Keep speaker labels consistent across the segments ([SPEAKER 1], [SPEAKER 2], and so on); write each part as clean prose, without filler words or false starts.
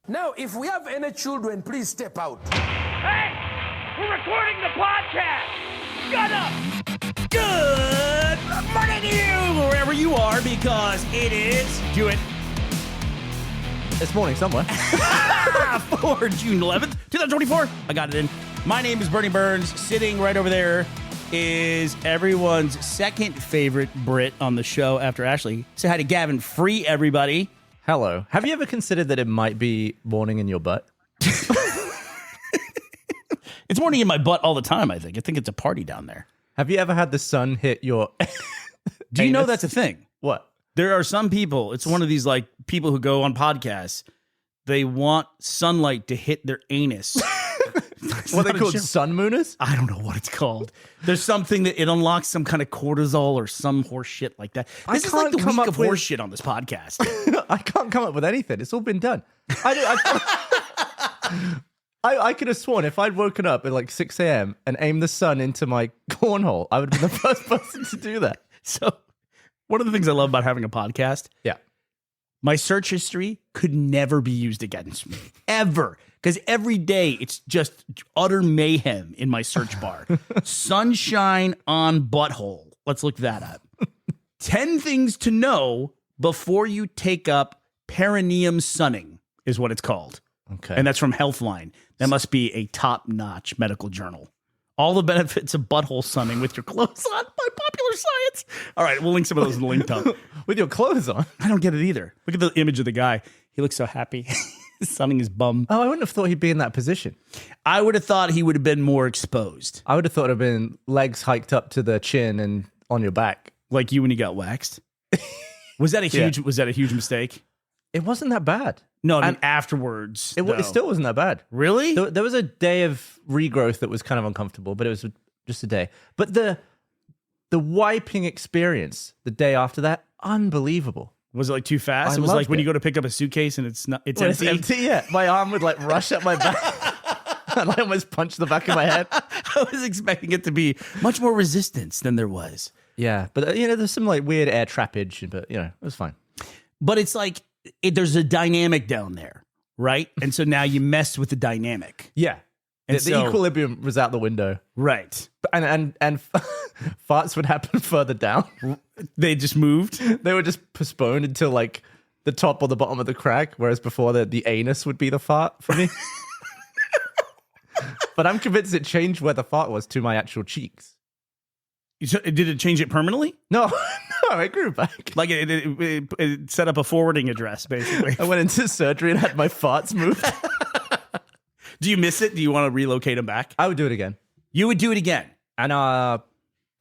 [SPEAKER 1] Now, if we have any children, please step out.
[SPEAKER 2] Hey! We're recording the podcast! Shut up!
[SPEAKER 3] Good morning to you, wherever you are, because it is... Do it.
[SPEAKER 4] It's morning somewhere.
[SPEAKER 3] For June 11th, 2024. I got it in. My name is Bernie Burns. Sitting right over there is everyone's second favorite Brit on the show after Ashley. Say hi to Gavin Free, everybody.
[SPEAKER 4] Hello. Have you ever considered that it might be morning in your butt?
[SPEAKER 3] It's morning in my butt all the time, I think. I think it's a party down there.
[SPEAKER 4] Have you ever had the sun hit your
[SPEAKER 3] Do you know
[SPEAKER 4] anus?
[SPEAKER 3] that's a thing?
[SPEAKER 4] What?
[SPEAKER 3] There are some people, it's one of these like people who go on podcasts, they want sunlight to hit their anus.
[SPEAKER 4] What are they called? Sun mooners?
[SPEAKER 3] I don't know what it's called. There's something that it unlocks some kind of cortisol or some horse shit like that. This is like the week of horse shit on this podcast.
[SPEAKER 4] I can't come up with anything. It's all been done. I could have sworn if I'd woken up at like 6 a.m. and aimed the sun into my cornhole, I would have been the first person to do that.
[SPEAKER 3] So one of the things I love about having a podcast,
[SPEAKER 4] Yeah.
[SPEAKER 3] my search history could never be used against me, ever. Because every day it's just utter mayhem in my search bar. Sunshine on butthole. Let's look that up. 10 things to know before you take up perineum sunning is what it's called.
[SPEAKER 4] Okay.
[SPEAKER 3] And that's from Healthline. That must be a top-notch medical journal. All the benefits of butthole sunning with your clothes on by Popular Science. All right, we'll link some of those in the link up.
[SPEAKER 4] With your clothes on?
[SPEAKER 3] I don't get it either. Look at the image of the guy. He looks so happy. Sunning his bum.
[SPEAKER 4] Oh, I wouldn't have thought he'd be in that position.
[SPEAKER 3] I would have thought he would have been more exposed.
[SPEAKER 4] I would have thought it would have been legs hiked up to the chin and on your back.
[SPEAKER 3] Like you when you got waxed. Was that a huge mistake?
[SPEAKER 4] It wasn't that bad.
[SPEAKER 3] No, I mean afterwards.
[SPEAKER 4] It still wasn't that bad.
[SPEAKER 3] Really?
[SPEAKER 4] There was a day of regrowth that was kind of uncomfortable, but it was just a day. But the wiping experience the day after that, unbelievable.
[SPEAKER 3] Was it like too fast?
[SPEAKER 4] I
[SPEAKER 3] It was like
[SPEAKER 4] loved
[SPEAKER 3] when you
[SPEAKER 4] it.
[SPEAKER 3] go to pick up a suitcase and it's
[SPEAKER 4] When
[SPEAKER 3] empty.
[SPEAKER 4] it's empty, yeah. My arm would like rush up my back. And I almost punched the back of my head.
[SPEAKER 3] I was expecting it to be much more resistance than there was.
[SPEAKER 4] Yeah, but there's some like weird air trappage, but it was fine.
[SPEAKER 3] But it's like there's a dynamic down there, right? And so now you mess with the dynamic.
[SPEAKER 4] Yeah.
[SPEAKER 3] And
[SPEAKER 4] The
[SPEAKER 3] so-
[SPEAKER 4] equilibrium was out the window.
[SPEAKER 3] Right.
[SPEAKER 4] And farts would happen further down.
[SPEAKER 3] They just moved.
[SPEAKER 4] They were just postponed until like the top or the bottom of the crack, whereas before the anus would be the fart for me. But I'm convinced it changed where the fart was to my actual cheeks.
[SPEAKER 3] Did it change it permanently?
[SPEAKER 4] No, it grew back.
[SPEAKER 3] Like it set up a forwarding address, basically.
[SPEAKER 4] I went into surgery and had my farts moved.
[SPEAKER 3] Do you miss it? Do you want to relocate them back?
[SPEAKER 4] I would do it again.
[SPEAKER 3] You would do it again.
[SPEAKER 4] And our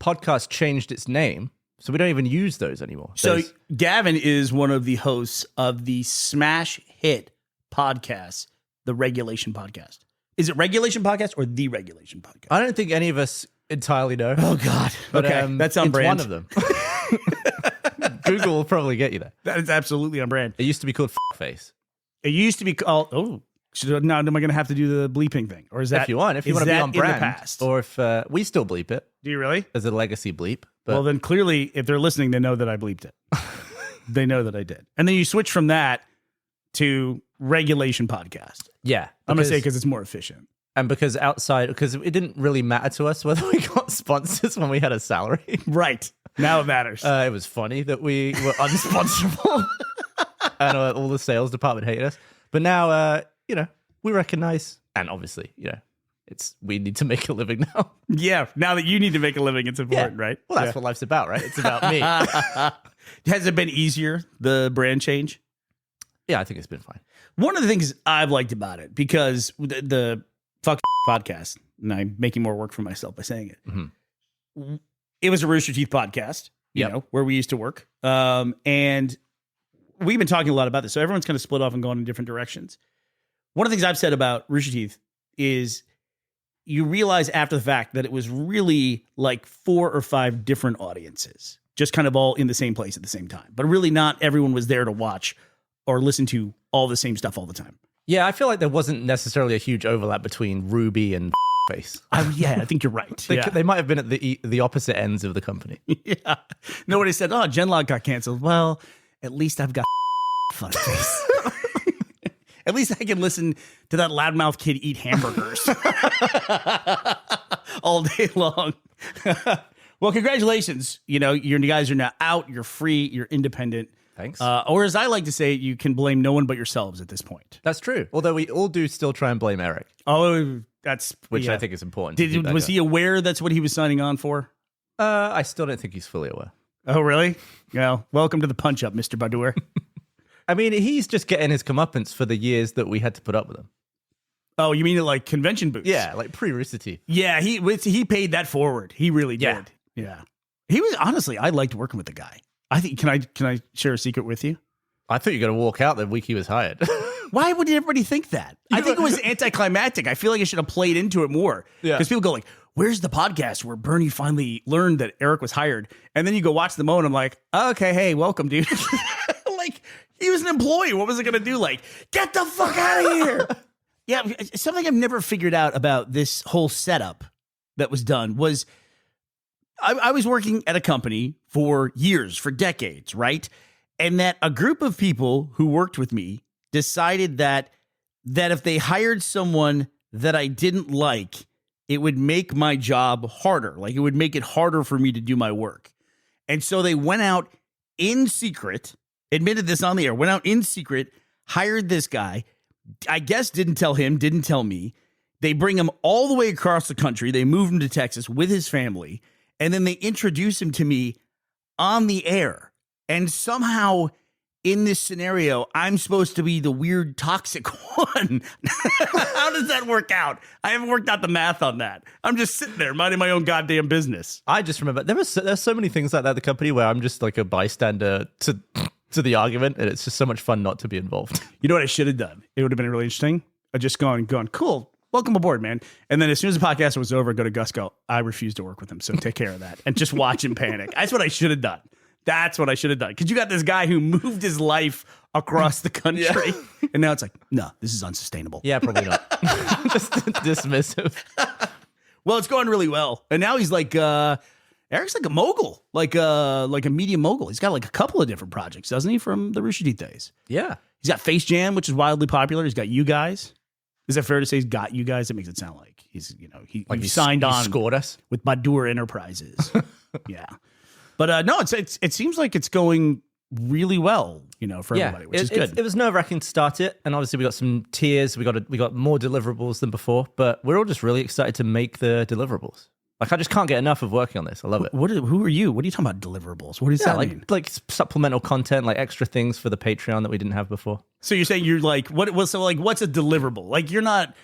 [SPEAKER 4] podcast changed its name, so we don't even use those anymore.
[SPEAKER 3] So
[SPEAKER 4] Those-
[SPEAKER 3] Gavin is one of the hosts of the smash hit podcast, The Regulation Podcast. Is it Regulation Podcast or The Regulation Podcast?
[SPEAKER 4] I don't think any of us entirely know.
[SPEAKER 3] Oh, God.
[SPEAKER 4] But,
[SPEAKER 3] Okay, that's on
[SPEAKER 4] it's
[SPEAKER 3] brand.
[SPEAKER 4] one of them. Google will probably get you there.
[SPEAKER 3] That is absolutely on brand.
[SPEAKER 4] It used to be called Face.
[SPEAKER 3] It used to be called, so now am I going to have to do the bleeping thing? Or is that
[SPEAKER 4] If you want to
[SPEAKER 3] is
[SPEAKER 4] be
[SPEAKER 3] that
[SPEAKER 4] on
[SPEAKER 3] in the
[SPEAKER 4] brand,
[SPEAKER 3] past?
[SPEAKER 4] or if we still bleep it
[SPEAKER 3] Do you really?
[SPEAKER 4] as a legacy bleep. But
[SPEAKER 3] Well, then clearly, if they're listening, they know that I bleeped it. They know that I did. And then you switch from that to Regulation Podcast.
[SPEAKER 4] yeah,
[SPEAKER 3] I'm going to say because it's more efficient.
[SPEAKER 4] and because it didn't really matter to us whether we got sponsors when we had a salary.
[SPEAKER 3] Right. Now it matters.
[SPEAKER 4] It was funny that we were unsponsorable, and all the sales department hated us. But now, we recognize, and obviously, we need to make a living now.
[SPEAKER 3] Yeah, now that you need to make a living, it's important, right?
[SPEAKER 4] Well, that's what life's about, right? It's about me.
[SPEAKER 3] Has it been easier, the brand change?
[SPEAKER 4] Yeah, I think it's been fine.
[SPEAKER 3] One of the things I've liked about it, because the Fuck podcast, and I'm making more work for myself by saying it, it was a Rooster Teeth podcast, where we used to work. And we've been talking a lot about this. So everyone's kind of split off and gone in different directions. One of the things I've said about Rooster Teeth is you realize after the fact that it was really like 4 or 5 different audiences, just kind of all in the same place at the same time. But really not everyone was there to watch or listen to all the same stuff all the time.
[SPEAKER 4] Yeah, I feel like there wasn't necessarily a huge overlap between Ruby and Face.
[SPEAKER 3] Yeah, I think you're right.
[SPEAKER 4] They might have been at the opposite ends of the company.
[SPEAKER 3] Yeah. Nobody said, Genlock got canceled. Well, at least I've got Fuckface. At least I can listen to that loudmouth kid eat hamburgers all day long. Well, congratulations. You know, you guys are now out. You're free. You're independent.
[SPEAKER 4] Thanks.
[SPEAKER 3] Or as I like to say, you can blame no one but yourselves at this point.
[SPEAKER 4] That's true. Although we all do still try and blame Eric,
[SPEAKER 3] Oh, that's...
[SPEAKER 4] which
[SPEAKER 3] yeah.
[SPEAKER 4] I think is important. to keep that
[SPEAKER 3] Was
[SPEAKER 4] going.
[SPEAKER 3] he aware that's what he was signing on for?
[SPEAKER 4] I still don't think he's fully aware.
[SPEAKER 3] Oh, really? Well, welcome to the punch-up, Mr. Badur.
[SPEAKER 4] I mean, he's just getting his comeuppance for the years that we had to put up with him.
[SPEAKER 3] Oh, you mean like convention boots?
[SPEAKER 4] Yeah, like pre-Rooster Teeth.
[SPEAKER 3] Yeah, he paid that forward. He really did. Yeah. He was, honestly, I liked working with the guy. I think, can I share a secret with you?
[SPEAKER 4] I thought you were going to walk out the week he was hired.
[SPEAKER 3] Why would everybody think that? I think it was anticlimactic. I feel like I should have played into it more.
[SPEAKER 4] Yeah.
[SPEAKER 3] Because people go like, where's the podcast where Bernie finally learned that Eric was hired? And then you go watch the Mo and I'm like, oh, okay, hey, welcome, dude. Like, he was an employee. What was it going to do? Like, get the fuck out of here. Yeah, something I've never figured out about this whole setup that was done was I was working at a company for years, for decades, right? And that a group of people who worked with me decided that if they hired someone that I didn't like, it would make my job harder. Like, it would make it harder for me to do my work. And so they went out in secret, admitted this on the air, went out in secret, hired this guy, I guess didn't tell him, didn't tell me. They bring him all the way across the country. They move him to Texas with his family. And then they introduce him to me on the air. And somehow in this scenario, I'm supposed to be the weird toxic one. How does that work out? I haven't worked out the math on that. I'm just sitting there minding my own goddamn business.
[SPEAKER 4] I just remember there's so many things like that at the company where I'm just like a bystander to the argument, and it's just so much fun not to be involved.
[SPEAKER 3] You know what I should have done? It would have been really interesting. I just going, cool. Welcome aboard, man. And then as soon as the podcast was over, go to Gus, go, I refuse to work with him, so take care of that. And just watch him panic. That's what I should have done. That's what I should have done. Because you got this guy who moved his life across the country. Yeah. And now it's like, no, this is unsustainable.
[SPEAKER 4] Yeah, probably not. Just dismissive.
[SPEAKER 3] Well, it's going really well. And now he's like, Eric's like a mogul, like a media mogul. He's got like a couple of different projects, doesn't he, from the Rooster Teeth days?
[SPEAKER 4] Yeah.
[SPEAKER 3] He's got Face Jam, which is wildly popular. He's got You Guys. Is it fair to say he's got You Guys? It makes it sound like he's, he signed on.
[SPEAKER 4] Scored us.
[SPEAKER 3] With Badur Enterprises. Yeah. But no, it seems like it's going really well, for everybody, which is good.
[SPEAKER 4] It was nerve-wracking to start it, and obviously we got some tiers. We got more deliverables than before, but we're all just really excited to make the deliverables. Like, I just can't get enough of working on this. I love it.
[SPEAKER 3] Who are you? What are you talking about deliverables? What does that mean?
[SPEAKER 4] Like supplemental content, like extra things for the Patreon that we didn't have before.
[SPEAKER 3] So you're saying you're like, what's a deliverable? Like, you're not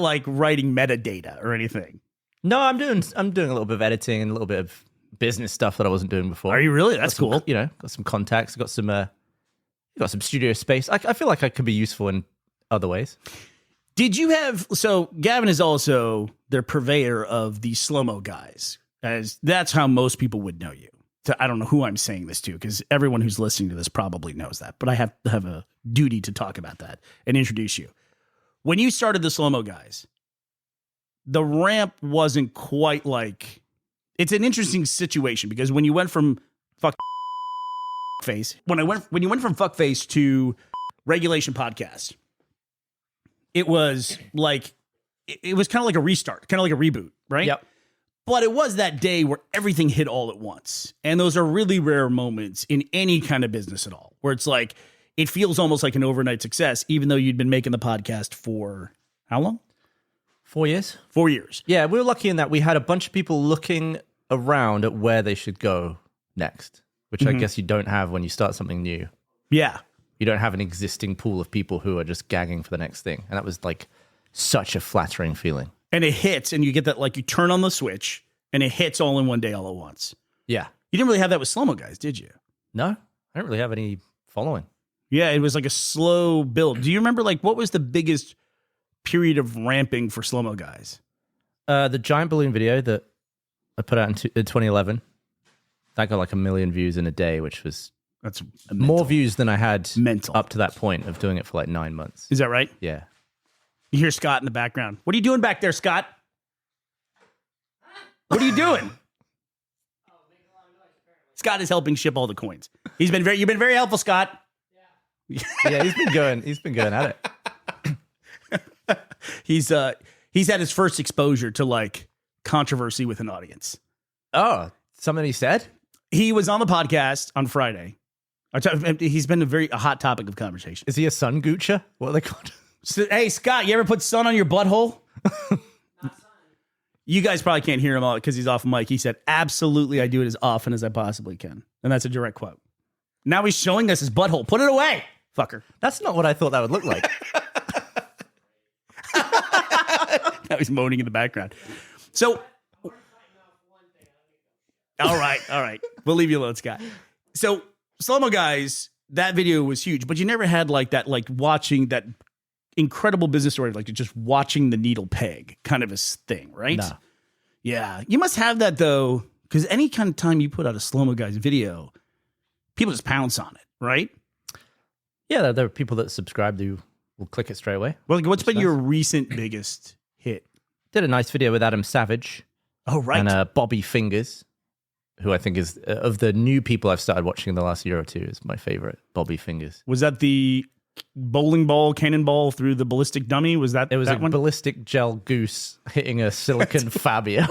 [SPEAKER 3] like writing metadata or anything.
[SPEAKER 4] No, I'm doing a little bit of editing and a little bit of business stuff that I wasn't doing before.
[SPEAKER 3] Are you really? That's cool.
[SPEAKER 4] Got some contacts, got some studio space. I feel like I could be useful in other ways.
[SPEAKER 3] Did you have, so Gavin is also the purveyor of the slow-mo guys, as that's how most people would know you. So I don't know who I'm saying this to, because everyone who's listening to this probably knows that, but I have a duty to talk about that and introduce you. When you started the slow-mo guys, the ramp wasn't quite like, it's an interesting situation, because when you went from fuckface, when you went from fuckface to Regulation Podcast, it was like, it was kind of like a restart, kind of like a reboot, right?
[SPEAKER 4] Yep.
[SPEAKER 3] But it was that day where everything hit all at once. And those are really rare moments in any kind of business at all, where it's like, it feels almost like an overnight success, even though you'd been making the podcast for how long?
[SPEAKER 4] 4 years.
[SPEAKER 3] 4 years.
[SPEAKER 4] Yeah, we were lucky in that we had a bunch of people looking around at where they should go next, which I guess you don't have when you start something new.
[SPEAKER 3] Yeah.
[SPEAKER 4] You don't have an existing pool of people who are just gagging for the next thing. And that was like such a flattering feeling.
[SPEAKER 3] And it hits, and you get that, like, you turn on the switch, and it hits all in one day, all at once.
[SPEAKER 4] Yeah.
[SPEAKER 3] You didn't really have that with slow-mo guys, did you?
[SPEAKER 4] No, I don't really have any following.
[SPEAKER 3] Yeah, it was like a slow build. Do you remember, like, what was the biggest period of ramping for slow-mo guys?
[SPEAKER 4] The giant balloon video that I put out in 2011, that got like 1 million views in a day, which was
[SPEAKER 3] That's
[SPEAKER 4] more views than I had
[SPEAKER 3] Mental.
[SPEAKER 4] up to that point of doing it for like 9 months.
[SPEAKER 3] Is that right?
[SPEAKER 4] Yeah.
[SPEAKER 3] You hear Scott in the background. What are you doing back there, Scott? What are you doing? Scott is helping ship all the coins. You've been very helpful, Scott.
[SPEAKER 4] Yeah, he's been going at it.
[SPEAKER 3] He's had his first exposure to like controversy with an audience.
[SPEAKER 4] Oh, something he said?
[SPEAKER 3] He was on the podcast on Friday. He's been a hot topic of conversation.
[SPEAKER 4] Is he a sun goocher? What are they called?
[SPEAKER 3] So, hey, Scott, you ever put sun on your butthole? You guys probably can't hear him all because he's off mic. He said, absolutely, I do it as often as I possibly can. And that's a direct quote. Now he's showing us his butthole. Put it away, fucker.
[SPEAKER 4] That's not what I thought that would look like.
[SPEAKER 3] Now he's moaning in the background. So, all right. We'll leave you alone, Scott. So, Slow-Mo Guys, that video was huge, but you never had like that, like watching that incredible business story, like just watching the needle peg kind of a thing, right?
[SPEAKER 4] No.
[SPEAKER 3] Yeah. You must have that though, because any kind of time you put out a Slow-Mo Guys video, people just pounce on it, right?
[SPEAKER 4] Yeah, there are people that subscribe who will click it straight away.
[SPEAKER 3] Well, like, what's been your recent biggest hit?
[SPEAKER 4] Did a nice video with Adam Savage.
[SPEAKER 3] Oh, right.
[SPEAKER 4] And Bobby Fingers, who I think is, of the new people I've started watching in the last year or two, is my favorite, Bobby Fingers.
[SPEAKER 3] Was that the bowling ball, cannonball through the ballistic dummy? Was that
[SPEAKER 4] It was
[SPEAKER 3] that
[SPEAKER 4] a
[SPEAKER 3] one?
[SPEAKER 4] ballistic gel goose hitting a silicon Fabia.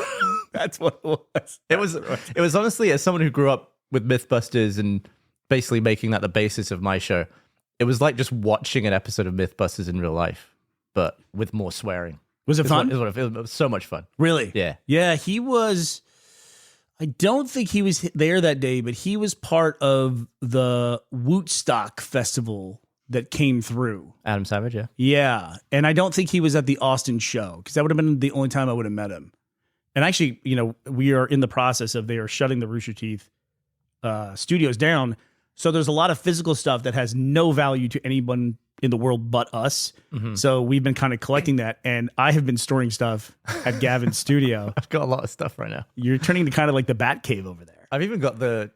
[SPEAKER 3] That's what it was.
[SPEAKER 4] It was honestly, as someone who grew up with Mythbusters and basically making that the basis of my show, it was like just watching an episode of Mythbusters in real life, but with more swearing.
[SPEAKER 3] Was it fun?
[SPEAKER 4] It was so much fun.
[SPEAKER 3] Really?
[SPEAKER 4] Yeah.
[SPEAKER 3] Yeah, he was. I don't think he was there that day, but he was part of the Wootstock festival that came through.
[SPEAKER 4] Adam Savage, yeah.
[SPEAKER 3] Yeah. And I don't think he was at the Austin show because that would have been the only time I would have met him. And actually, we are in the process of they are shutting the Rooster Teeth studios down. So there's a lot of physical stuff that has no value to anyone in the world but us.
[SPEAKER 4] Mm-hmm.
[SPEAKER 3] So we've been kind of collecting that. And I have been storing stuff at Gavin's studio.
[SPEAKER 4] I've got a lot of stuff right now.
[SPEAKER 3] You're turning to kind of like the Bat Cave over there.
[SPEAKER 4] I've even got the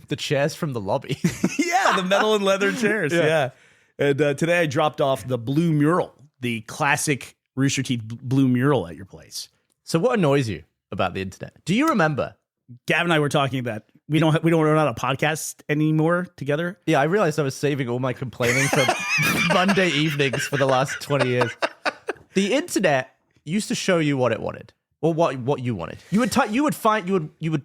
[SPEAKER 4] the chairs from the lobby.
[SPEAKER 3] Yeah, the metal and leather chairs. Yeah. And today I dropped off the blue mural, the classic Rooster Teeth blue mural at your place.
[SPEAKER 4] So what annoys you about the internet? Do you remember?
[SPEAKER 3] Gavin and I were talking about we don't run out a podcast anymore together.
[SPEAKER 4] Yeah, I realized I was saving all my complaining for Monday evenings for the last 20 years. The internet used to show you what it wanted, or what you wanted. You would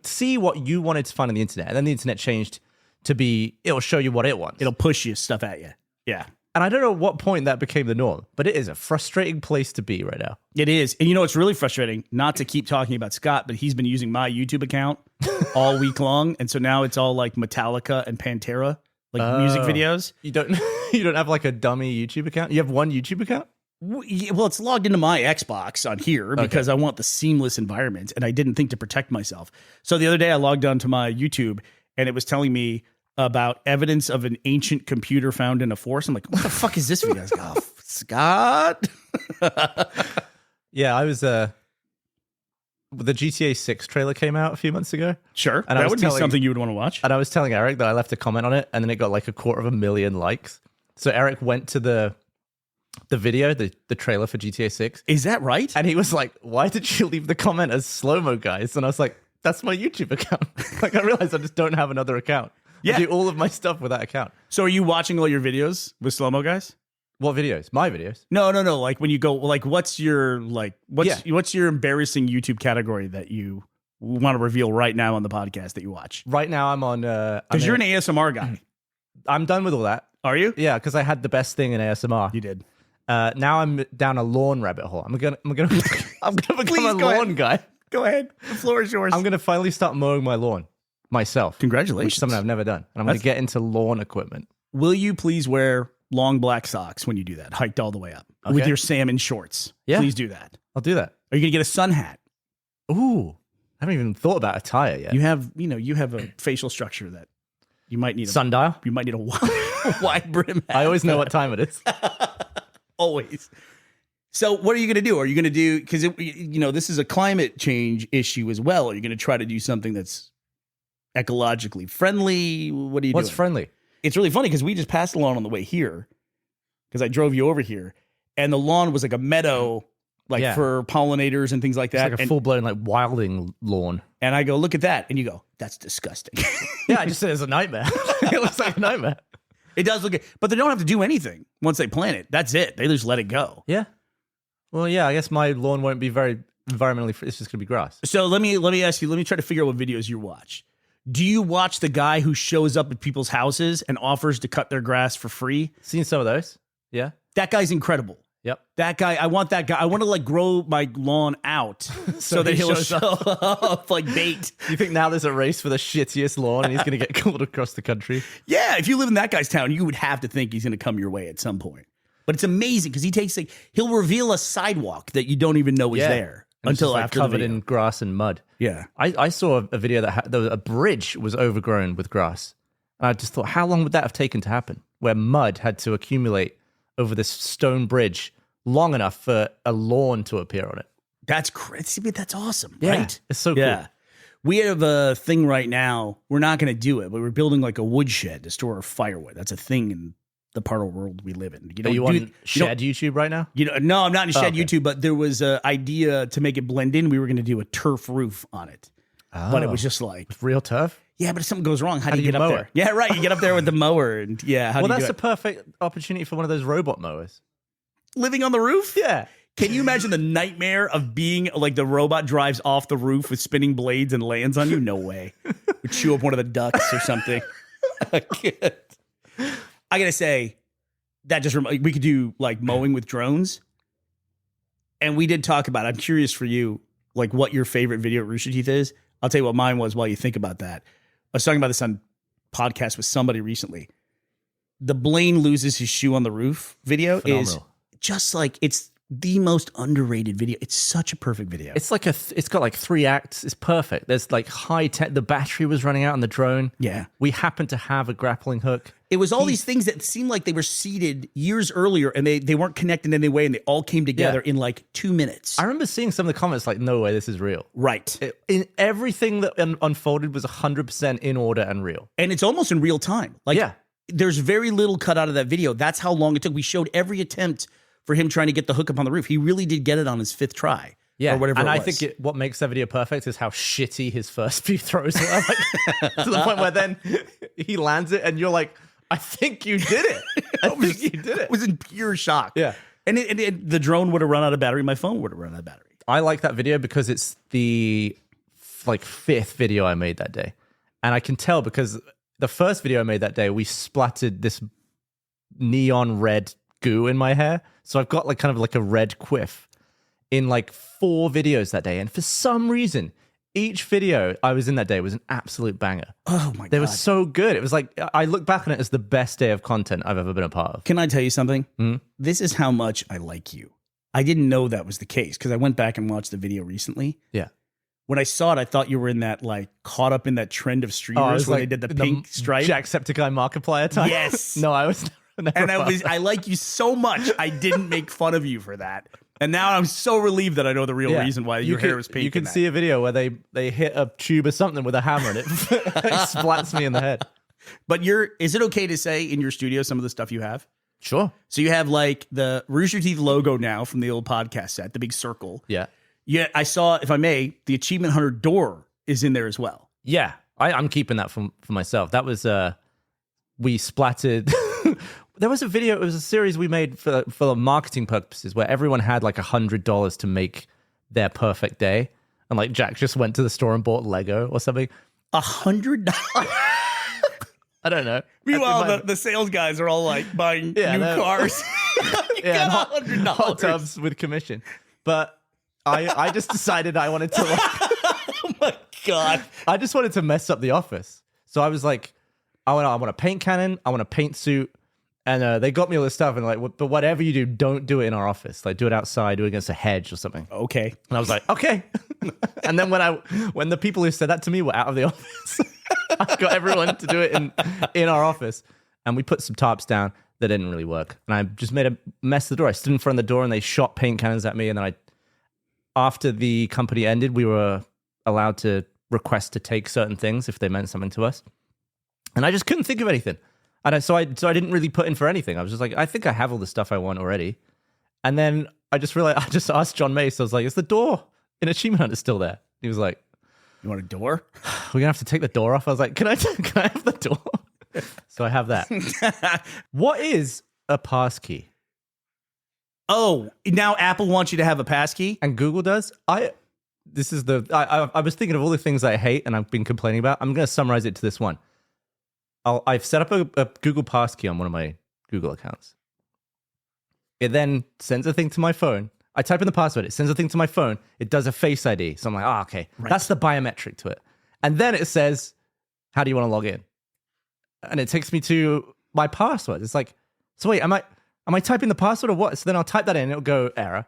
[SPEAKER 4] see what you wanted to find on the internet, and then the internet changed to be it'll show you what it wants.
[SPEAKER 3] It'll push you stuff at you. Yeah.
[SPEAKER 4] And I don't know what point that became the norm, but it is a frustrating place to be right now.
[SPEAKER 3] It is. And it's really frustrating, not to keep talking about Scott, but he's been using my YouTube account all week long. And so now it's all like Metallica and Pantera, like music videos.
[SPEAKER 4] You don't have like a dummy YouTube account? You have one YouTube account?
[SPEAKER 3] Well, it's logged into my Xbox on here because I want the seamless environment and I didn't think to protect myself. So the other day I logged onto my YouTube and it was telling me about evidence of an ancient computer found in a forest. I'm like, what the fuck is this video? I was like, oh, Scott.
[SPEAKER 4] Yeah, I was the GTA 6 trailer came out a few months ago.
[SPEAKER 3] Sure.
[SPEAKER 4] And
[SPEAKER 3] that would be something you would want to watch.
[SPEAKER 4] And I was telling Eric that I left a comment on it and then it got like 250,000 likes. So Eric went to the video, the trailer for GTA 6.
[SPEAKER 3] Is that right?
[SPEAKER 4] And he was like, why did you leave the comment as Slow-Mo Guys? And I was like, that's my YouTube account. Like I realized I just don't have another account.
[SPEAKER 3] Yeah.
[SPEAKER 4] I do all of my stuff with that account.
[SPEAKER 3] So are you watching all your videos with Slow-Mo Guys?
[SPEAKER 4] What videos? My videos?
[SPEAKER 3] No. Like when you go, like what's your embarrassing YouTube category that you want to reveal right now on the podcast that you watch?
[SPEAKER 4] Right now I'm on...
[SPEAKER 3] Because you're an ASMR guy.
[SPEAKER 4] I'm done with all that.
[SPEAKER 3] Are you?
[SPEAKER 4] Yeah, because I had the best thing in ASMR.
[SPEAKER 3] You did.
[SPEAKER 4] Now I'm down a lawn rabbit hole. I'm gonna become
[SPEAKER 3] Please
[SPEAKER 4] a
[SPEAKER 3] go
[SPEAKER 4] lawn guy.
[SPEAKER 3] Go ahead. The floor is yours.
[SPEAKER 4] I'm gonna finally start mowing my lawn myself.
[SPEAKER 3] Congratulations.
[SPEAKER 4] Which is something I've never done. And I'm gonna get into lawn equipment.
[SPEAKER 3] Will you please wear long black socks when you do that, hiked all the way up with your salmon shorts?
[SPEAKER 4] Yeah.
[SPEAKER 3] Please do that.
[SPEAKER 4] I'll do that.
[SPEAKER 3] Are you going to get a sun hat?
[SPEAKER 4] Ooh, I haven't even thought about attire yet.
[SPEAKER 3] You have a facial structure that you might need.
[SPEAKER 4] Sundial?
[SPEAKER 3] You might need a wide brim hat.
[SPEAKER 4] I always know what time it is.
[SPEAKER 3] Always. So what are you going to do? Are you going to do, because this is a climate change issue as well. Are you going to try to do something that's ecologically friendly? What are you doing?
[SPEAKER 4] What's friendly?
[SPEAKER 3] It's really funny because we just passed the lawn on the way here because I drove you over here and the lawn was like a meadow, for pollinators and things like that.
[SPEAKER 4] It's like a full-blown wilding lawn.
[SPEAKER 3] And I go, look at that. And you go, that's disgusting.
[SPEAKER 4] Yeah, I just said it's a nightmare. It looks like a nightmare.
[SPEAKER 3] It does look, but they don't have to do anything once they plant it. That's it. They just let it go.
[SPEAKER 4] Yeah. Well, yeah, I guess my lawn won't be very environmentally free. It's just going to be grass.
[SPEAKER 3] So let me ask you, let me try to figure out what videos you watch. Do you watch the guy who shows up at people's houses and offers to cut their grass for free?
[SPEAKER 4] Seen some of those. Yeah.
[SPEAKER 3] That guy's incredible.
[SPEAKER 4] Yep.
[SPEAKER 3] That guy, I want that guy. I want to like grow my lawn out so that
[SPEAKER 4] he
[SPEAKER 3] he'll
[SPEAKER 4] shows
[SPEAKER 3] show up like bait.
[SPEAKER 4] You think now there's a race for the shittiest lawn and he's going to get called across the country?
[SPEAKER 3] Yeah, if you live in that guy's town, you would have to think he's going to come your way at some point. But it's amazing because he'll reveal a sidewalk that you don't even know is there
[SPEAKER 4] And it's
[SPEAKER 3] until
[SPEAKER 4] just, like,
[SPEAKER 3] after
[SPEAKER 4] covered
[SPEAKER 3] the video.
[SPEAKER 4] in grass and mud.
[SPEAKER 3] Yeah.
[SPEAKER 4] I saw a video that a bridge was overgrown with grass. And I just thought, how long would that have taken to happen? Where mud had to accumulate over this stone bridge long enough for a lawn to appear on it.
[SPEAKER 3] That's crazy. That's awesome,
[SPEAKER 4] Yeah,
[SPEAKER 3] right?
[SPEAKER 4] it's so cool.
[SPEAKER 3] We have a thing right now. We're not going to do it, but we're building like a woodshed to store our firewood. That's a thing in the part of the world we live in.
[SPEAKER 4] Are you on Shed YouTube right now?
[SPEAKER 3] No, I'm not in Shed
[SPEAKER 4] okay.
[SPEAKER 3] YouTube, but there was an idea to make it blend in. We were going to do a turf roof on it. But it was just like,
[SPEAKER 4] Real turf?
[SPEAKER 3] yeah, but if something goes wrong, how do you
[SPEAKER 4] do you
[SPEAKER 3] get up
[SPEAKER 4] mow
[SPEAKER 3] there?
[SPEAKER 4] it?
[SPEAKER 3] Yeah, right. You get up there with the mower and how
[SPEAKER 4] Well,
[SPEAKER 3] do you
[SPEAKER 4] that's
[SPEAKER 3] do
[SPEAKER 4] a perfect opportunity for one of those robot mowers.
[SPEAKER 3] living on the roof?
[SPEAKER 4] Yeah.
[SPEAKER 3] Can you imagine the nightmare of being like the robot drives off the roof with spinning blades and lands on you? No way. Would chew up one of the ducks or something. I gotta say, that just we could do like mowing with drones. And we did talk about, I'm curious for you, like what your favorite video at Rooster Teeth is. I'll tell you what mine was while you think about that. I was talking about this on podcast with somebody recently. The Blaine loses his shoe on the roof video is
[SPEAKER 4] Phenomenal.
[SPEAKER 3] just like, it's the most underrated video. It's such a perfect video.
[SPEAKER 4] It's like it's got like 3 acts. It's perfect. There's like high tech. The battery was running out on the drone.
[SPEAKER 3] Yeah.
[SPEAKER 4] We happened to have a grappling hook.
[SPEAKER 3] It was all these things that seemed like they were seeded years earlier and they weren't connected in any way and they all came together in like 2 minutes.
[SPEAKER 4] I remember seeing some of the comments like, no way, this is real.
[SPEAKER 3] Right.
[SPEAKER 4] In everything that unfolded was 100% in order and real.
[SPEAKER 3] And it's almost in real time. Like,
[SPEAKER 4] Yeah.
[SPEAKER 3] there's very little cut out of that video. That's how long it took. We showed every attempt for him trying to get the hook up on the roof. He really did get it on his 5th try.
[SPEAKER 4] Yeah,
[SPEAKER 3] Or whatever
[SPEAKER 4] and
[SPEAKER 3] it
[SPEAKER 4] I
[SPEAKER 3] was.
[SPEAKER 4] think what makes that video perfect is how shitty his first few throws were. Like, to the point where then he lands it and you're like, I think you did it. I think you did
[SPEAKER 3] I
[SPEAKER 4] it.
[SPEAKER 3] was in pure shock.
[SPEAKER 4] Yeah.
[SPEAKER 3] And the drone would have run out of battery. My phone would have run out of battery.
[SPEAKER 4] I like that video because it's the like 5th video I made that day. And I can tell because the first video I made that day, we splattered this neon red goo in my hair. So I've got like kind of like a red quiff in like 4 videos that day. And for some reason, each video I was in that day was an absolute banger.
[SPEAKER 3] Oh my
[SPEAKER 4] They
[SPEAKER 3] God.
[SPEAKER 4] were so good. It was like, I look back on it as the best day of content I've ever been a part of.
[SPEAKER 3] Can I tell you something?
[SPEAKER 4] Hmm?
[SPEAKER 3] This is how much I like you. I didn't know that was the case because I went back and watched the video recently.
[SPEAKER 4] Yeah.
[SPEAKER 3] When I saw it, I thought you were in that, like, caught up in that trend of streamers where they did the pink stripe.
[SPEAKER 4] Jacksepticeye Markiplier time.
[SPEAKER 3] Yes.
[SPEAKER 4] No, I was never
[SPEAKER 3] And
[SPEAKER 4] part of that.
[SPEAKER 3] I like you so much, I didn't make fun of you for that. And now I'm so relieved that I know the real reason why your hair was pink.
[SPEAKER 4] You can
[SPEAKER 3] in that.
[SPEAKER 4] see a video where they hit a tube or something with a hammer and it splats me in the head.
[SPEAKER 3] But is it okay to say in your studio some of the stuff you have?
[SPEAKER 4] Sure.
[SPEAKER 3] So you have like the Rooster Teeth logo now from the old podcast set, the big circle.
[SPEAKER 4] Yeah.
[SPEAKER 3] Yeah, I saw, if I may, the Achievement Hunter door is in there as well.
[SPEAKER 4] Yeah. I'm keeping that for myself. That was we splattered. There was a video. It was a series we made for marketing purposes where everyone had like $100 to make their perfect day, and like Jack just went to the store and bought Lego or something.
[SPEAKER 3] $100.
[SPEAKER 4] I don't know.
[SPEAKER 3] Meanwhile, the sales guys are all like buying new cars. You
[SPEAKER 4] and
[SPEAKER 3] got $100.
[SPEAKER 4] hot tubs with commission. But I just decided I wanted to. Like,
[SPEAKER 3] Oh my God.
[SPEAKER 4] I just wanted to mess up the office. So I was like, I want a paint cannon. I want a paint suit. And they got me all this stuff. And like, but whatever you do, don't do it in our office. Like, do it outside, do it against a hedge or something.
[SPEAKER 3] Okay.
[SPEAKER 4] And I was like, okay. And then when the people who said that to me were out of the office, I got everyone to do it in our office. And we put some tarps down that didn't really work. And I just made a mess of the door. I stood in front of the door and they shot paint cannons at me. And then after the company ended, we were allowed to request to take certain things if they meant something to us. And I just couldn't think of anything. And so I didn't really put in for anything. I was just like, I think I have all the stuff I want already. And then I just realized, I just asked John Mace, I was like, is the door in Achievement Hunter still there? He was like,
[SPEAKER 3] You want a door?
[SPEAKER 4] we're gonna have to take the door off. I was like, can I have the door? So I have that. What is a passkey?
[SPEAKER 3] Oh, now Apple wants you to have a passkey?
[SPEAKER 4] And Google does. I was thinking of all the things I hate and I've been complaining about. I'm going to summarize it to this one. I've set up a Google passkey on one of my Google accounts. It then sends a thing to my phone. I type in the password. It sends a thing to my phone. It does a Face ID. So I'm like, okay, that's the biometric to it. And then it says, how do you want to log in? And it takes me to my password. It's like, so wait, am I typing the password or what? So then I'll type that in and it'll go error.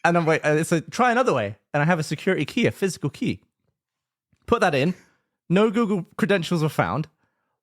[SPEAKER 4] And I'm like, it's a try another way. And I have a security key, a physical key. Put that in. No Google credentials were found.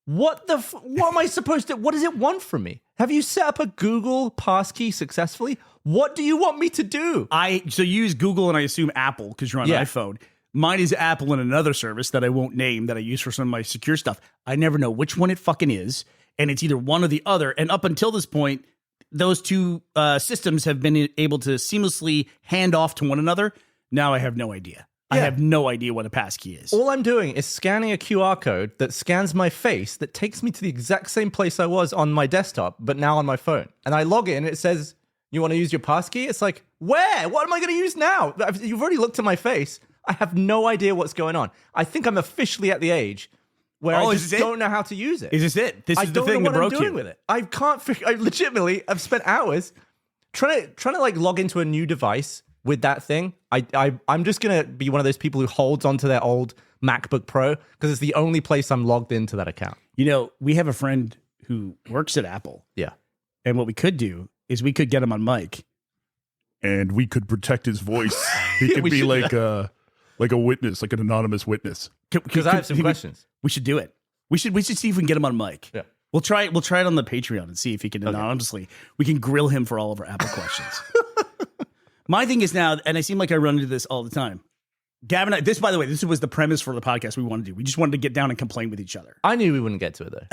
[SPEAKER 4] What am I supposed to, what does it want from me? Have you set up a Google passkey successfully? What do you want me to do?
[SPEAKER 3] So you use Google and I assume Apple because you're on an iPhone. Mine is Apple and another service that I won't name that I use for some of my secure stuff. I never know which one it fucking is. And it's either one or the other. And up until this point, those two systems have been able to seamlessly hand off to one another. Now I have no idea. I have no idea what a passkey is.
[SPEAKER 4] All I'm doing is scanning a QR code that scans my face that takes me to the exact same place I was on my desktop, but now on my phone. And I log in, it says, you want to use your passkey? It's like, where? What am I going to use now? You've already looked at my face. I have no idea what's going on. I think I'm officially at the age where I just don't know how to use it.
[SPEAKER 3] Is this it? This is the thing that broke you.
[SPEAKER 4] I don't know what I'm doing with it. I can't figure. I legitimately, I've spent hours trying to like log into a new device with that thing. I'm just gonna be one of those people who holds onto their old MacBook Pro because it's the only place I'm logged into that account.
[SPEAKER 3] You know, we have a friend who works at Apple.
[SPEAKER 4] Yeah,
[SPEAKER 3] and what we could do is we could get him on mic,
[SPEAKER 5] and we could protect his voice. He could be like a witness, like an anonymous witness.
[SPEAKER 4] Because I have some questions.
[SPEAKER 3] We should do it. We should see if we can get him on mic.
[SPEAKER 4] Yeah.
[SPEAKER 3] We'll try it on the Patreon and see if he can anonymously. We can grill him for all of our Apple questions. My thing is now, and I seem like I run into this all the time. Gavin, by the way, this was the premise for the podcast we wanted to do. We just wanted to get down and complain with each other.
[SPEAKER 4] I knew we wouldn't get to it though.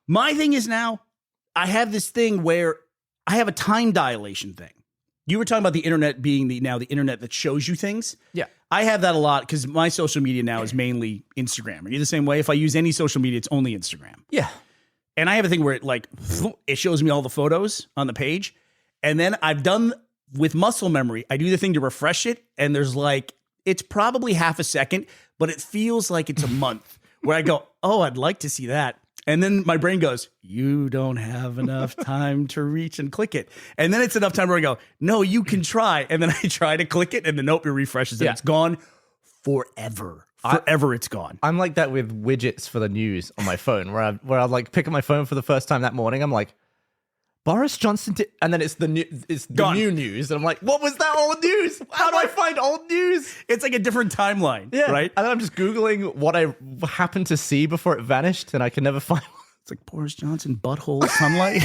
[SPEAKER 3] My thing is now, I have this thing where I have a time dilation thing. You were talking about the internet being the internet that shows you things.
[SPEAKER 4] Yeah.
[SPEAKER 3] I have that a lot because my social media now is mainly Instagram. Are you the same way? If I use any social media, it's only Instagram.
[SPEAKER 4] Yeah.
[SPEAKER 3] And I have a thing where it shows me all the photos on the page. And then I've done with muscle memory, I do the thing to refresh it. And there's it's probably half a second, but it feels like it's a month where I go, oh, I'd like to see that. And then my brain goes, you don't have enough time to reach and click it. And then it's enough time where I go, no, you can try. And then I try to click it and then nope, it refreshes and it's gone forever. Forever it's gone.
[SPEAKER 4] I'm like that with widgets for the news on my phone where I like pick up my phone for the first time that morning. I'm like, Boris Johnson did, and then it's the new news. And I'm like, what was that old news? How do I find old news?
[SPEAKER 3] It's like a different timeline, right?
[SPEAKER 4] And then I'm just Googling what I happened to see before it vanished and I can never find.
[SPEAKER 3] It's like Boris Johnson, butthole, sunlight.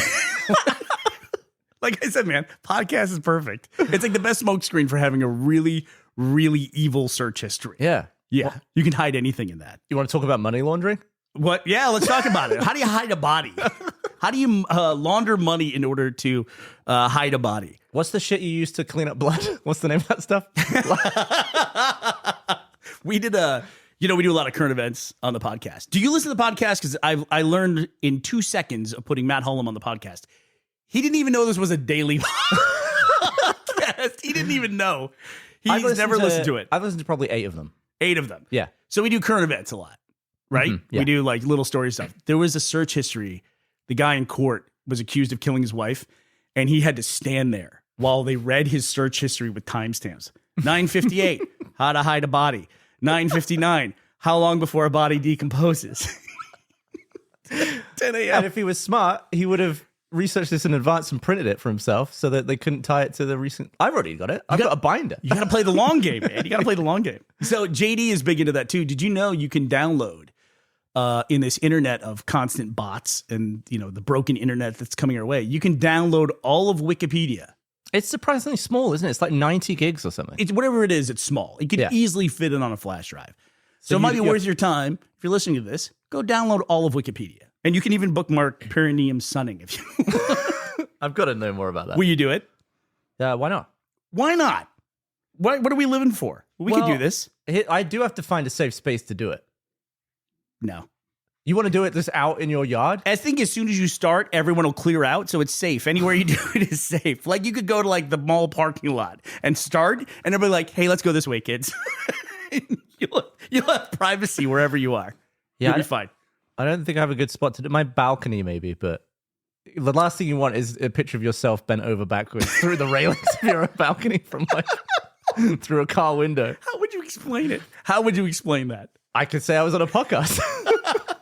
[SPEAKER 3] Like I said, man, podcast is perfect. It's like the best smokescreen for having a really, really evil search history.
[SPEAKER 4] Yeah.
[SPEAKER 3] Yeah. Well, you can hide anything in that.
[SPEAKER 4] You want to talk about money laundering?
[SPEAKER 3] What? Yeah, let's talk about it. How do you hide a body? How do you launder money in order to hide a body?
[SPEAKER 4] What's the shit you use to clean up blood? What's the name of that stuff?
[SPEAKER 3] We did we do a lot of current events on the podcast. Do you listen to the podcast? Because I learned in 2 seconds of putting Matt Hullum on the podcast. He didn't even know this was a daily podcast. He didn't even know. He's never listened to it.
[SPEAKER 4] I've listened to probably 8 of them.
[SPEAKER 3] 8 of them.
[SPEAKER 4] Yeah.
[SPEAKER 3] So we do current events a lot, right?
[SPEAKER 4] Mm-hmm. Yeah.
[SPEAKER 3] We do like little story stuff. There was a search history. The guy in court was accused of killing his wife, and he had to stand there while they read his search history with timestamps. 9:58, how to hide a body. 9:59, how long before a body decomposes. 10 a.m.
[SPEAKER 4] And if he was smart, he would have researched this in advance and printed it for himself so that they couldn't tie it to the recent. I've already got it. I've got a binder.
[SPEAKER 3] You got to play the long game, man. You got to play the long game. So JD is big into that too. Did you know you can download in this internet of constant bots and the broken internet that's coming our way? You can download all of Wikipedia.
[SPEAKER 4] It's surprisingly small, isn't it? It's like 90 gigs or something.
[SPEAKER 3] It's whatever it is. It's small. You can easily fit it on a flash drive. So it might be worth your time if you're listening to this. Go download all of Wikipedia. And you can even bookmark perineum sunning if you.
[SPEAKER 4] I've got to know more about that.
[SPEAKER 3] Will you do it?
[SPEAKER 4] Why not?
[SPEAKER 3] Why not? What are we living for? We can do this.
[SPEAKER 4] I do have to find a safe space to do it.
[SPEAKER 3] No.
[SPEAKER 4] You want to do it just out in your yard?
[SPEAKER 3] I think as soon as you start, everyone will clear out, so it's safe. Anywhere you do it is safe. Like you could go to like the mall parking lot and start, and everybody like, "Hey, let's go this way, kids." you'll have privacy wherever you are.
[SPEAKER 4] Yeah,
[SPEAKER 3] You'll be fine.
[SPEAKER 4] I don't think I have a good spot to do my balcony, maybe, but the last thing you want is a picture of yourself bent over backwards through the railings of your balcony from like through a car window.
[SPEAKER 3] How would you explain it? How would you explain that?
[SPEAKER 4] I could say I was on a podcast.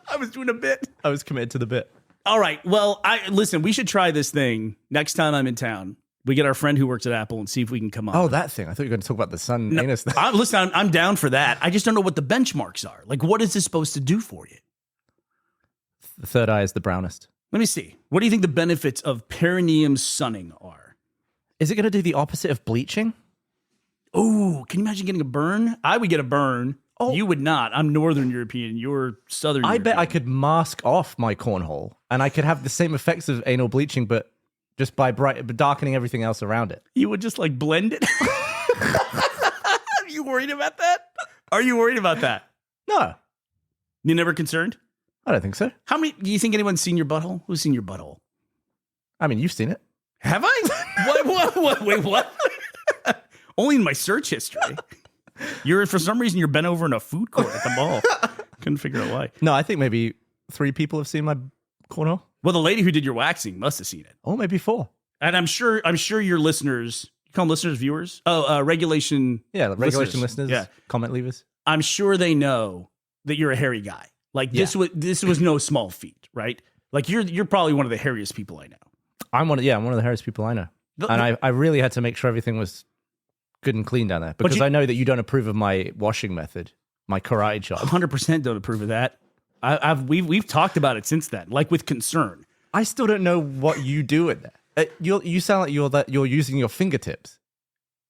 [SPEAKER 3] I was doing a bit.
[SPEAKER 4] I was committed to the bit.
[SPEAKER 3] All right. Well, listen. We should try this thing next time I'm in town. We get our friend who works at Apple and see if we can come up.
[SPEAKER 4] Oh, that thing. I thought you were going to talk about the sun anus thing.
[SPEAKER 3] Listen, I'm down for that. I just don't know what the benchmarks are. Like, what is this supposed to do for you?
[SPEAKER 4] The third eye is the brownest.
[SPEAKER 3] Let me see. What do you think the benefits of perineum sunning are?
[SPEAKER 4] Is it going to do the opposite of bleaching?
[SPEAKER 3] Oh, can you imagine getting a burn? I would get a burn. Oh, you would not. I'm Northern European. You're Southern
[SPEAKER 4] I
[SPEAKER 3] European.
[SPEAKER 4] bet I could mask off my cornhole and I could have the same effects of anal bleaching, but just by darkening everything else around it.
[SPEAKER 3] You would just like blend it? Are you worried about that? Are you worried about that?
[SPEAKER 4] No,
[SPEAKER 3] You never concerned?
[SPEAKER 4] I don't think so.
[SPEAKER 3] How many? Do you think anyone's seen your butthole? Who's seen your butthole?
[SPEAKER 4] I mean, you've seen it.
[SPEAKER 3] Have I? What? Wait, what? Only in my search history. For some reason, you're bent over in a food court at the mall. Couldn't figure out why.
[SPEAKER 4] No, I think maybe 3 people have seen my cornhole.
[SPEAKER 3] Well, the lady who did your waxing must have seen it.
[SPEAKER 4] Oh, maybe 4.
[SPEAKER 3] And I'm sure your listeners, you call them listeners, viewers? Regulation.
[SPEAKER 4] Yeah, regulation listeners,
[SPEAKER 3] Yeah.
[SPEAKER 4] comment leavers.
[SPEAKER 3] I'm sure they know that you're a hairy guy. Like this was no small feat, right? Like you're probably one of the hairiest people I know.
[SPEAKER 4] I'm one of the hairiest people I know. And I really had to make sure everything was good and clean down there because I know that you don't approve of my washing method, my karate chop.
[SPEAKER 3] 100% don't approve of that. We've talked about it since then, like with concern.
[SPEAKER 4] I still don't know what you do in there. You sound like you're using your fingertips.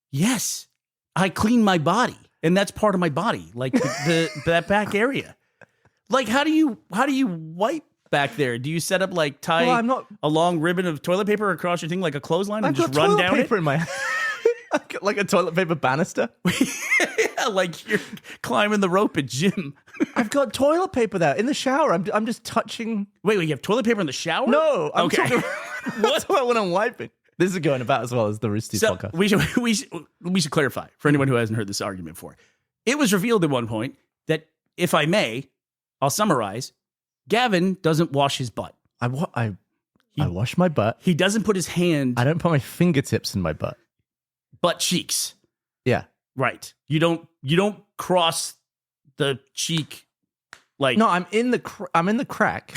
[SPEAKER 3] Yes, I clean my body, and that's part of my body, like that back area. Like how do you wipe back there? Do you set up like tie a long ribbon of toilet paper across your thing like a clothesline and just run down
[SPEAKER 4] paper
[SPEAKER 3] it?
[SPEAKER 4] In my like a toilet paper banister.
[SPEAKER 3] Yeah, like you're climbing the rope at gym.
[SPEAKER 4] I've got toilet paper there in the shower. I'm just touching.
[SPEAKER 3] Wait, you have toilet paper in the shower?
[SPEAKER 4] No, I'm
[SPEAKER 3] okay.
[SPEAKER 4] talking. That's what when I'm wiping. This is going about as well as the Roosty podcast.
[SPEAKER 3] We should clarify for anyone who hasn't heard this argument before. It was revealed at one point that, if I may, I'll summarize. Gavin doesn't wash his butt.
[SPEAKER 4] I wash my butt.
[SPEAKER 3] He doesn't put his hand.
[SPEAKER 4] I don't put my fingertips in my butt.
[SPEAKER 3] Butt cheeks.
[SPEAKER 4] Yeah.
[SPEAKER 3] Right. You don't cross the cheek like.
[SPEAKER 4] No, I'm in the crack,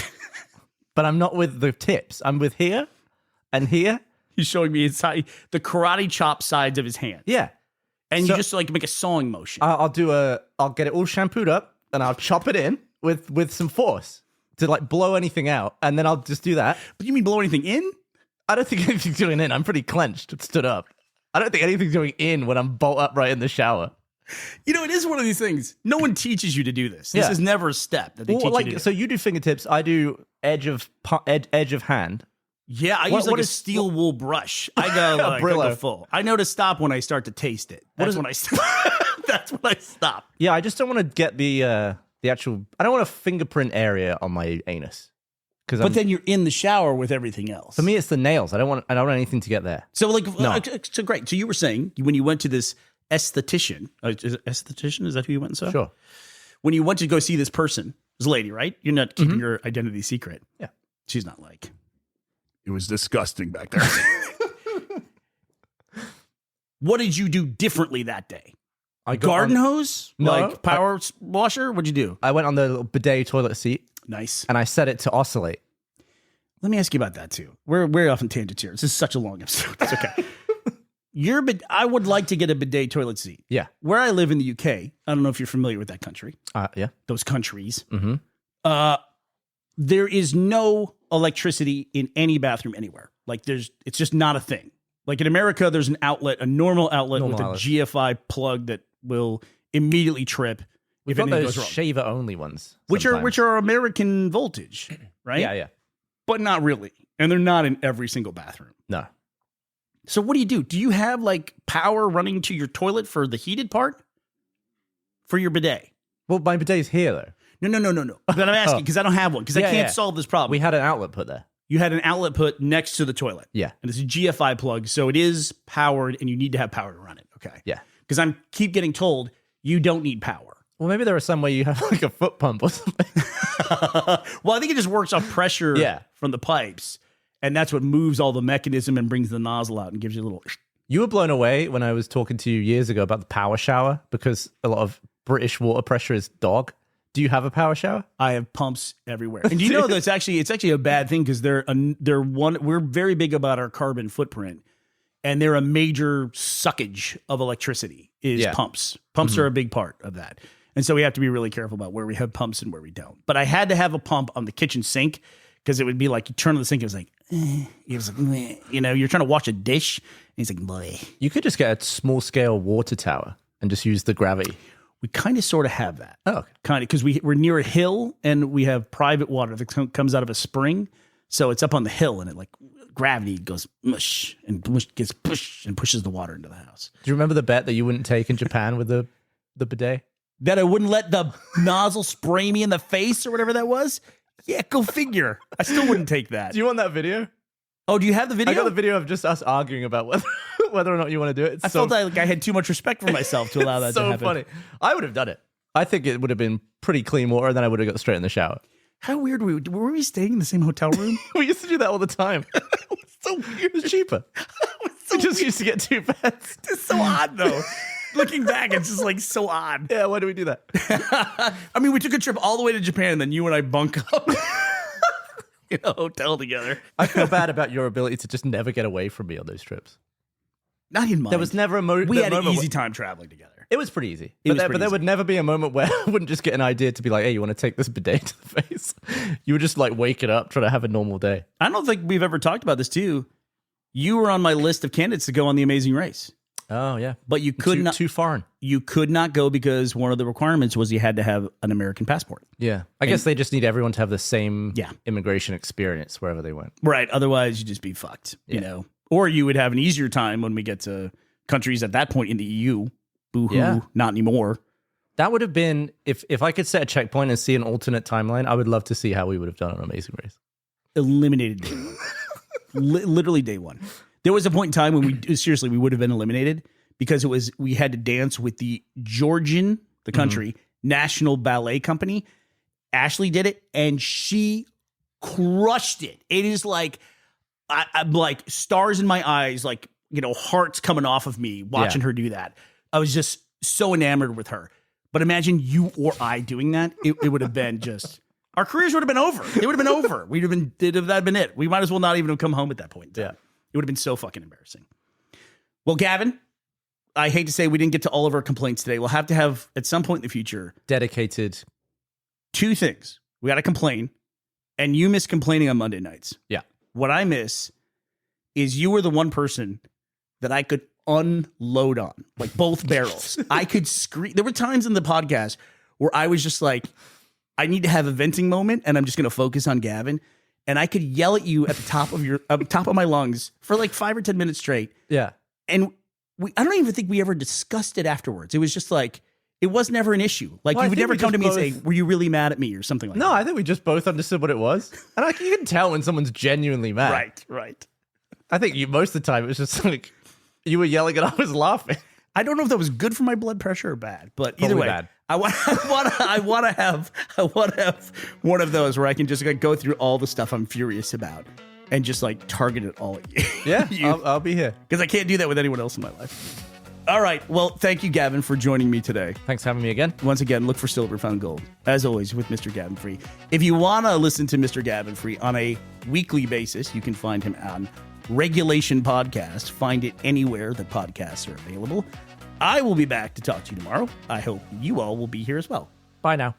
[SPEAKER 4] but I'm not with the tips. I'm with here and here.
[SPEAKER 3] He's showing me inside the karate chop sides of his hand.
[SPEAKER 4] Yeah.
[SPEAKER 3] And you just like make a sawing motion.
[SPEAKER 4] I'll get it all shampooed up and I'll chop it in with some force to like blow anything out. And then I'll just do that.
[SPEAKER 3] But you mean blow anything in?
[SPEAKER 4] I don't think anything's going in. I'm pretty clenched, stood up. I don't think anything's going in when I'm bolt upright in the shower.
[SPEAKER 3] You know, it is one of these things. No one teaches you to do this. This is never a step that they teach you to do.
[SPEAKER 4] So you do fingertips. I do edge of hand.
[SPEAKER 3] Yeah, I use like a steel wool brush. I go full. I know to stop when I start to taste it. That's when I stop. That's when I stop.
[SPEAKER 4] Yeah, I just don't want to get the actual. I don't want a fingerprint area on my anus.
[SPEAKER 3] But then you're in the shower with everything else.
[SPEAKER 4] For me, it's the nails. I don't want anything to get there.
[SPEAKER 3] So so great. So you were saying when you went to this esthetician, is it esthetician? Is that who you went and saw?
[SPEAKER 4] Sure.
[SPEAKER 3] When you went to go see this person, this lady, right? You're not keeping your identity secret.
[SPEAKER 4] Yeah.
[SPEAKER 3] She's not like.
[SPEAKER 5] It was disgusting back there.
[SPEAKER 3] What did you do differently that day?
[SPEAKER 4] Garden
[SPEAKER 3] hose?
[SPEAKER 4] No.
[SPEAKER 3] Like power washer? What'd you do?
[SPEAKER 4] I went on the little bidet toilet seat.
[SPEAKER 3] Nice.
[SPEAKER 4] And I set it to oscillate.
[SPEAKER 3] Let me ask you about that too. We're off in tangents here. This is such a long episode. It's okay. I would like to get a bidet toilet seat.
[SPEAKER 4] Yeah.
[SPEAKER 3] Where I live in the UK, I don't know if you're familiar with that country.
[SPEAKER 4] Yeah.
[SPEAKER 3] Those countries.
[SPEAKER 4] Mm-hmm.
[SPEAKER 3] There is no electricity in any bathroom anywhere. Like it's just not a thing. Like in America, there's an outlet, a normal outlet with a GFI plug that will immediately trip if anything goes wrong.
[SPEAKER 4] Shaver only ones,
[SPEAKER 3] which are American voltage, right?
[SPEAKER 4] Yeah.
[SPEAKER 3] But not really, and they're not in every single bathroom.
[SPEAKER 4] No.
[SPEAKER 3] So what do you do? Do you have like power running to your toilet for the heated part for your bidet?
[SPEAKER 4] Well, my bidet's here though.
[SPEAKER 3] No. But I'm asking because I don't have one because I
[SPEAKER 4] Yeah,
[SPEAKER 3] can't
[SPEAKER 4] yeah.
[SPEAKER 3] solve this problem.
[SPEAKER 4] We had an outlet put there.
[SPEAKER 3] You had an outlet put next to the toilet.
[SPEAKER 4] Yeah.
[SPEAKER 3] And it's a GFI plug, so it is powered and you need to have power to run it. Okay.
[SPEAKER 4] Yeah.
[SPEAKER 3] Because I'm keep getting told you don't need power.
[SPEAKER 4] Well, maybe there are some way you have like a foot pump or something.
[SPEAKER 3] Well, I think it just works off pressure
[SPEAKER 4] Yeah.
[SPEAKER 3] from the pipes. And that's what moves all the mechanism and brings the nozzle out and gives you a little.
[SPEAKER 4] You were blown away when I was talking to you years ago about the power shower because a lot of British water pressure is dog. Do you have a power shower?
[SPEAKER 3] I have pumps everywhere. And do you know that it's actually a bad thing because we're very big about our carbon footprint. And they're a major suckage of electricity is
[SPEAKER 4] Yeah.
[SPEAKER 3] pumps. Pumps are a big part of that. And so we have to be really careful about where we have pumps and where we don't. But I had to have a pump on the kitchen sink because it would be like you turn on the sink, it was like, it was like, meh. You know, you're trying to wash a dish, and it's like, boy.
[SPEAKER 4] You could just get a small scale water tower and just use the gravity.
[SPEAKER 3] We kind of sort of have that.
[SPEAKER 4] Oh, okay.
[SPEAKER 3] Kind of because we're near a hill and we have private water that comes out of a spring. So it's up on the hill and it like gravity goes mush and mush gets pushed and pushes the water into the house.
[SPEAKER 4] Do you remember the bet that you wouldn't take in Japan with the bidet?
[SPEAKER 3] That I wouldn't let the nozzle spray me in the face or whatever that was? Yeah, go figure. I still wouldn't take that.
[SPEAKER 4] Do you want that video?
[SPEAKER 3] Oh, do you have the video?
[SPEAKER 4] I got the video of just us arguing about whether or not you want to do it. It's
[SPEAKER 3] I felt like I had too much respect for myself to allow that to happen.
[SPEAKER 4] so funny. I would have done it. I think it would have been pretty clean water, and then I would have got straight in the shower.
[SPEAKER 3] How weird were we staying in the same hotel room?
[SPEAKER 4] We used to do that all the time. It's so weird. It's cheaper. We just used to get 2 beds.
[SPEAKER 3] It's so odd though. Looking back, it's just like so odd.
[SPEAKER 4] Yeah, why do we do that?
[SPEAKER 3] I mean, we took a trip all the way to Japan, and then you and I bunk up in a hotel together.
[SPEAKER 4] I feel bad about your ability to just never get away from me on those trips.
[SPEAKER 3] Not in mind.
[SPEAKER 4] There was never a
[SPEAKER 3] We had an
[SPEAKER 4] moment
[SPEAKER 3] easy
[SPEAKER 4] where-
[SPEAKER 3] time traveling together.
[SPEAKER 4] It was pretty easy.
[SPEAKER 3] It was
[SPEAKER 4] But
[SPEAKER 3] pretty
[SPEAKER 4] there
[SPEAKER 3] easy.
[SPEAKER 4] would never be a moment where I wouldn't just get an idea to be like, hey, you want to take this bidet to the face? You would just like wake it up, try to have a normal day.
[SPEAKER 3] I don't think we've ever talked about this too. You were on my list of candidates to go on the Amazing Race,
[SPEAKER 4] Oh, yeah.
[SPEAKER 3] but you could not.
[SPEAKER 4] Too foreign.
[SPEAKER 3] You could not go because one of the requirements was you had to have an American passport.
[SPEAKER 4] Yeah. I guess they just need everyone to have the same
[SPEAKER 3] Yeah.
[SPEAKER 4] immigration experience wherever they went.
[SPEAKER 3] Right. Otherwise, you'd just be fucked, you
[SPEAKER 4] Yeah.
[SPEAKER 3] know. Or you would have an easier time when we get to countries at that point in the EU. Boo-hoo,
[SPEAKER 4] Yeah.
[SPEAKER 3] not anymore.
[SPEAKER 4] That would have been, if I could set a checkpoint and see an alternate timeline, I would love to see how we would have done on Amazing Race.
[SPEAKER 3] Eliminated day one. Literally day one. There was a point in time when we would have been eliminated because we had to dance with the Georgian, the country, National Ballet Company. Ashley did it and she crushed it. It is like, I'm like stars in my eyes, like, you know, hearts coming off of me watching her do that. I was just so enamored with her. But imagine you or I doing that. It would have been just, our careers would have been over. It would have been over. That'd have been it. We might as well not even have come home at that point in time.
[SPEAKER 4] Yeah.
[SPEAKER 3] It would have been so fucking embarrassing. Well, Gavin, I hate to say we didn't get to all of our complaints today. We'll have to have, at some point in the future,
[SPEAKER 4] Dedicated.
[SPEAKER 3] 2 things. We got to complain, and you miss complaining on Monday nights.
[SPEAKER 4] Yeah.
[SPEAKER 3] What I miss is you were the one person that I could unload on, like both barrels. I could scream. There were times in the podcast where I was just like, I need to have a venting moment, and I'm just going to focus on Gavin. And I could yell at you at the top of my lungs for like 5 or 10 minutes straight.
[SPEAKER 4] Yeah.
[SPEAKER 3] And I don't even think we ever discussed it afterwards. It was just like, it was never an issue. Like,
[SPEAKER 4] Well, I
[SPEAKER 3] you would
[SPEAKER 4] think
[SPEAKER 3] never
[SPEAKER 4] we
[SPEAKER 3] come to
[SPEAKER 4] just
[SPEAKER 3] me and say, were you really mad at me or something like
[SPEAKER 4] No,
[SPEAKER 3] that?
[SPEAKER 4] I think we just both understood what it was. And you can tell when someone's genuinely mad.
[SPEAKER 3] Right.
[SPEAKER 4] I think most of the time it was just like you were yelling and I was laughing.
[SPEAKER 3] I don't know if that was good for my blood pressure or bad, but either
[SPEAKER 4] Probably
[SPEAKER 3] way,
[SPEAKER 4] bad.
[SPEAKER 3] I want to have one of those where I can just like go through all the stuff I'm furious about and just like target it all at you.
[SPEAKER 4] Yeah, I'll be here.
[SPEAKER 3] Because I can't do that with anyone else in my life. All right. Well, thank you, Gavin, for joining me today.
[SPEAKER 4] Thanks for having me again.
[SPEAKER 3] Once again, look for Silver Found Gold, as always, with Mr. Gavin Free. If you want to listen to Mr. Gavin Free on a weekly basis, you can find him on Regulation Podcast. Find it anywhere that podcasts are available. I will be back to talk to you tomorrow. I hope you all will be here as well.
[SPEAKER 4] Bye now.